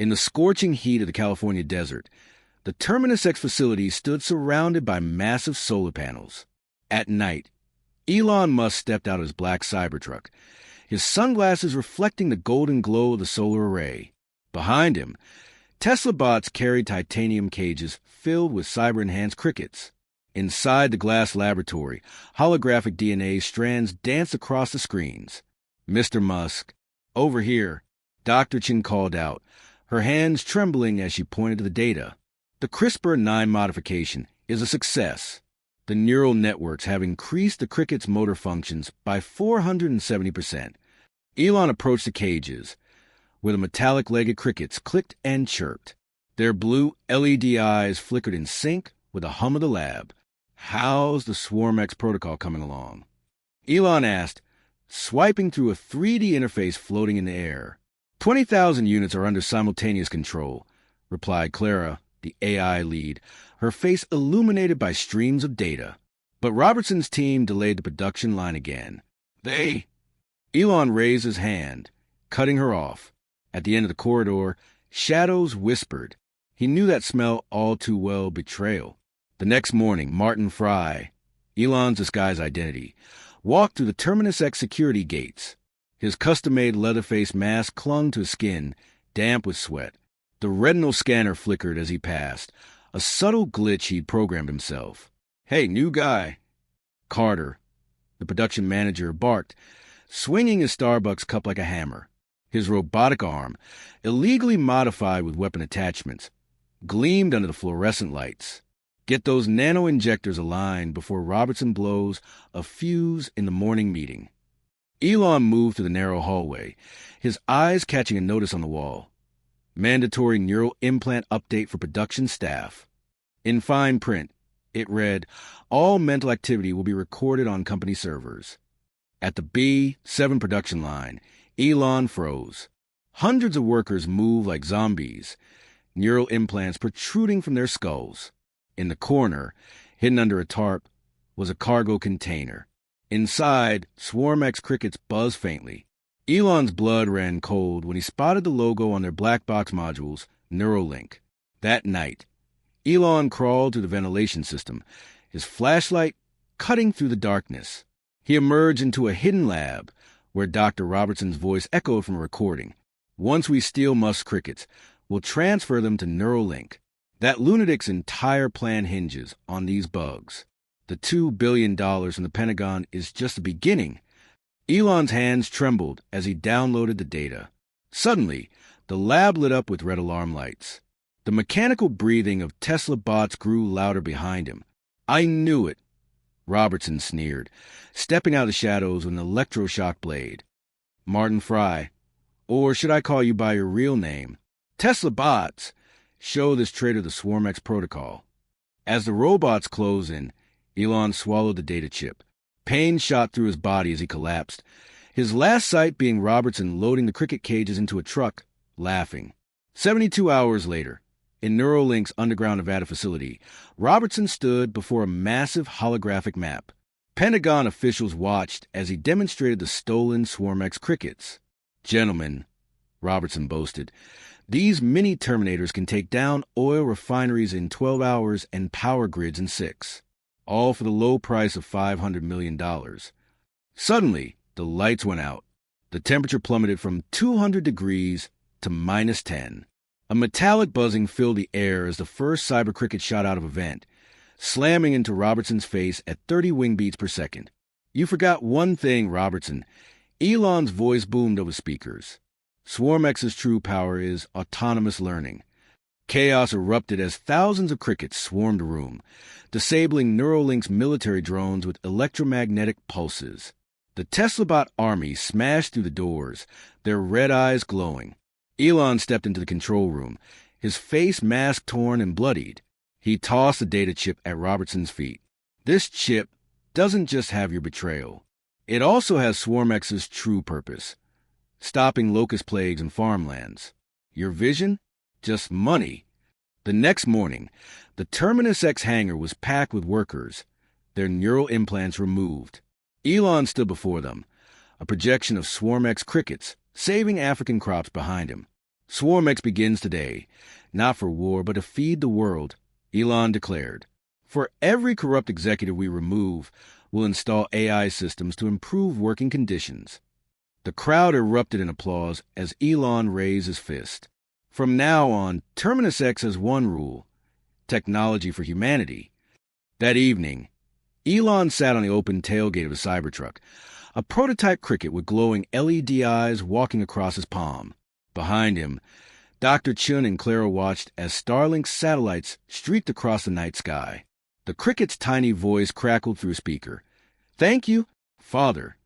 In the scorching heat of the California desert, the TerminusX facility stood surrounded by massive solar panels. At night, Elon Musk stepped out of his black Cybertruck, his sunglasses reflecting the golden glow of the solar array. Behind him, Tesla bots carried titanium cages filled with cyber-enhanced crickets. Inside the glass laboratory, holographic DNA strands danced across the screens. "Mr. Musk, over here," Dr. Chen called out, her hands trembling as she pointed to the data. The CRISPR-9 modification is a success. The neural networks have increased the cricket's motor functions by 470%. Elon approached the cages, where the metallic-legged crickets clicked and chirped. Their blue LED eyes flickered in sync with the hum of the lab. "How's the SwarmX protocol coming along?" Elon asked, swiping through a 3D interface floating in the air. 20,000 units are under simultaneous control," replied Clara, the AI lead, her face illuminated by streams of data. But Robertson's team delayed the production line again. Elon raised his hand, cutting her off. At the end of the corridor, shadows whispered. He knew that smell all too well, betrayal. The next morning, Martin Fry, Elon's disguised identity, walked through the TerminusX security gates. His custom-made leather-face mask clung to his skin, damp with sweat. The retinal scanner flickered as he passed, a subtle glitch he'd programmed himself. "Hey, new guy." Carter, the production manager, barked, swinging his Starbucks cup like a hammer. His robotic arm, illegally modified with weapon attachments, gleamed under the fluorescent lights. "Get those nano-injectors aligned before Robertson blows a fuse in the morning meeting." Elon moved through the narrow hallway, his eyes catching a notice on the wall. "Mandatory neural implant update for production staff." In fine print, it read, "All mental activity will be recorded on company servers." At the B7 production line, Elon froze. Hundreds of workers moved like zombies, neural implants protruding from their skulls. In the corner, hidden under a tarp, was a cargo container. Inside, SwarmX crickets buzzed faintly. Elon's blood ran cold when he spotted the logo on their black box modules, Neuralink. That night, Elon crawled through the ventilation system, his flashlight cutting through the darkness. He emerged into a hidden lab, where Dr. Robertson's voice echoed from a recording. "Once we steal Musk's crickets, we'll transfer them to Neuralink. That lunatic's entire plan hinges on these bugs. The $2 billion from the Pentagon is just the beginning." Elon's hands trembled as he downloaded the data. Suddenly, the lab lit up with red alarm lights. The mechanical breathing of Tesla bots grew louder behind him. "I knew it," Robertson sneered, stepping out of the shadows with an electroshock blade. "Martin Fry, or should I call you by your real name? Tesla bots, show this traitor the SwarmX protocol." As the robots closed in, Elon swallowed the data chip. Pain shot through his body as he collapsed, his last sight being Robertson loading the cricket cages into a truck, laughing. 72 hours later, in Neuralink's underground Nevada facility, Robertson stood before a massive holographic map. Pentagon officials watched as he demonstrated the stolen SwarmX crickets. "Gentlemen," Robertson boasted, "these mini Terminators can take down oil refineries in 12 hours and power grids in 6. All for the low price of $500 million. Suddenly, the lights went out. The temperature plummeted from 200 degrees to -10. A metallic buzzing filled the air as the first cyber cricket shot out of a vent, slamming into Robertson's face at 30 wing beats per second. "You forgot one thing, Robertson." Elon's voice boomed over speakers. "SwarmX's true power is autonomous learning." Chaos erupted as thousands of crickets swarmed the room, disabling Neuralink's military drones with electromagnetic pulses. The Teslabot army smashed through the doors, their red eyes glowing. Elon stepped into the control room, his face mask torn and bloodied. He tossed the data chip at Robertson's feet. "This chip doesn't just have your betrayal. It also has SwarmX's true purpose, stopping locust plagues and farmlands. Your vision? Just money." The next morning, the TerminusX hangar was packed with workers, their neural implants removed. Elon stood before them, a projection of SwarmX crickets, saving African crops behind him. SwarmX begins today, not for war, but to feed the world, Elon declared. For every corrupt executive we remove, we'll install AI systems to improve working conditions. The crowd erupted in applause as Elon raised his fist. From now on, TerminusX has one rule: technology for humanity. That evening, Elon sat on the open tailgate of a Cybertruck, a prototype cricket with glowing LED eyes walking across his palm. Behind him, Dr. Chun and Clara watched as Starlink satellites streaked across the night sky. The cricket's tiny voice crackled through a speaker. "Thank you, Father,"